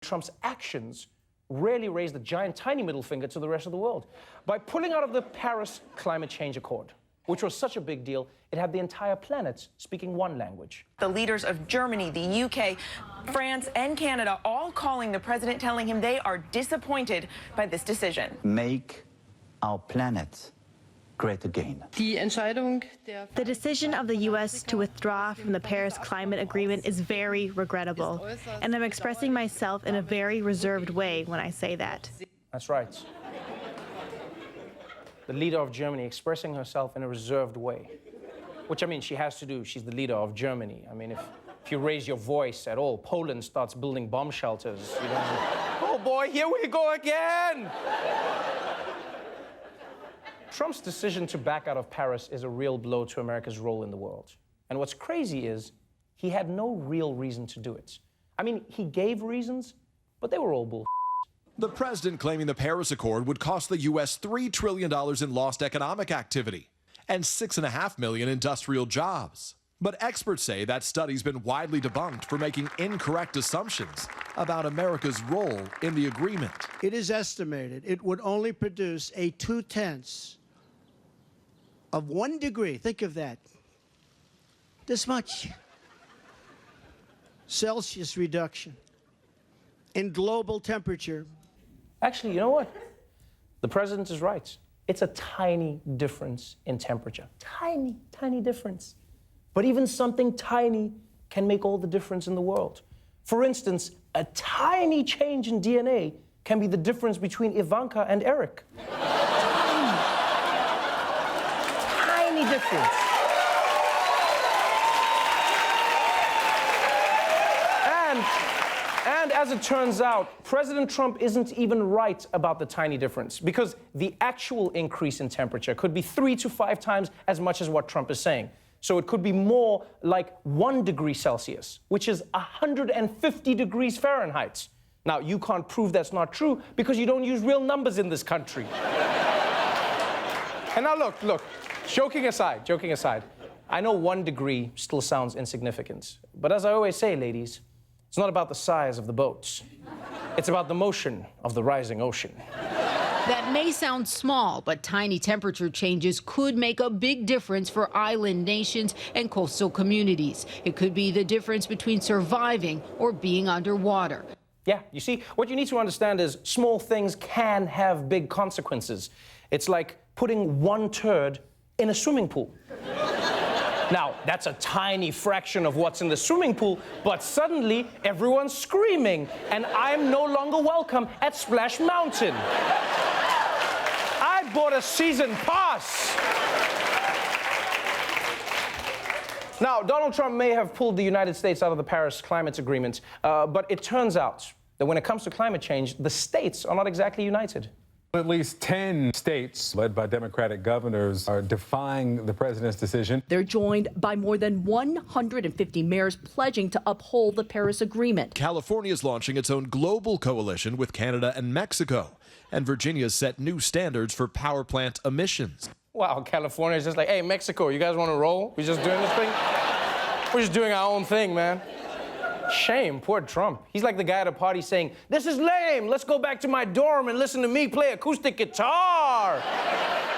Trump's actions really raised a giant, tiny middle finger to the rest of the world. By pulling out of the Paris Climate Change Accord, which was such a big deal, it had the entire planet speaking one language. The leaders of Germany, the UK, France, and Canada all calling the president, telling him they are disappointed by this decision. Make our planet great again. The decision of the U.S. to withdraw from the Paris Climate Agreement is very regrettable, and I'm expressing myself in a very reserved way when I say that. That's right. The leader of Germany expressing herself in a reserved way, which, I mean, she has to do. She's the leader of Germany. I mean, if you raise your voice at all, Poland starts building bomb shelters. You know? Oh boy, here we go again! Trump's decision to back out of Paris is a real blow to America's role in the world. And what's crazy is he had no real reason to do it. I mean, he gave reasons, but they were all bull. The president claiming the Paris Accord would cost the U.S. $3 trillion in lost economic activity and $6.5 million industrial jobs. But experts say that study's been widely debunked for making incorrect assumptions about America's role in the agreement. It is estimated it would only produce a 0.2 of 1 degree. Think of that. This much Celsius reduction in global temperature. Actually, you know what? The president is right. It's a tiny difference in temperature. Tiny, tiny difference. But even something tiny can make all the difference in the world. For instance, a tiny change in DNA can be the difference between Ivanka and Eric. Tiny difference. And as it turns out, President Trump isn't even right about the tiny difference, because the actual increase in temperature could be 3 to 5 times as much as what Trump is saying. So it could be more like 1 degree Celsius, which is 150 degrees Fahrenheit. Now, you can't prove that's not true because you don't use real numbers in this country. And now look, joking aside, I know 1 degree still sounds insignificant. But as I always say, ladies, it's not about the size of the boats. It's about the motion of the rising ocean. That may sound small, but tiny temperature changes could make a big difference for island nations and coastal communities. It could be the difference between surviving or being underwater. Yeah, you see, what you need to understand is small things can have big consequences. It's like putting 1 turd in a swimming pool. Now, that's a tiny fraction of what's in the swimming pool, but suddenly everyone's screaming, and I'm no longer welcome at Splash Mountain. I bought a season pass. Now, Donald Trump may have pulled the United States out of the Paris Climate Agreement, but it turns out that when it comes to climate change, the states are not exactly united. At least 10 states, led by Democratic governors, are defying the president's decision. They're joined by more than 150 mayors pledging to uphold the Paris Agreement. California is launching its own global coalition with Canada and Mexico. And Virginia's set new standards for power plant emissions. Wow, California is just like, hey, Mexico, you guys want to roll? We're just doing this thing? We're just doing our own thing, man. Shame, poor Trump. He's like the guy at a party saying, this is lame, let's go back to my dorm and listen to me play acoustic guitar.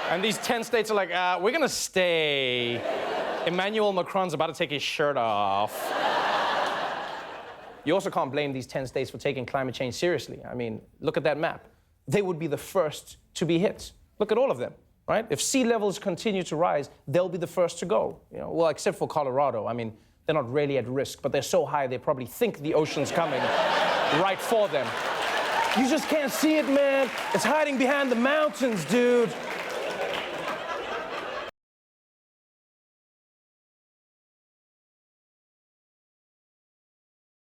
And these 10 states are like, we're gonna stay. Emmanuel Macron's about to take his shirt off. You also can't blame these 10 states for taking climate change seriously. I mean, look at that map. They would be the first to be hit. Look at all of them, right? If sea levels continue to rise, they'll be the first to go. You know, well, except for Colorado. I mean, they're not really at risk, but they're so high they probably think the ocean's coming right for them. You just can't see it, man. It's hiding behind the mountains, dude.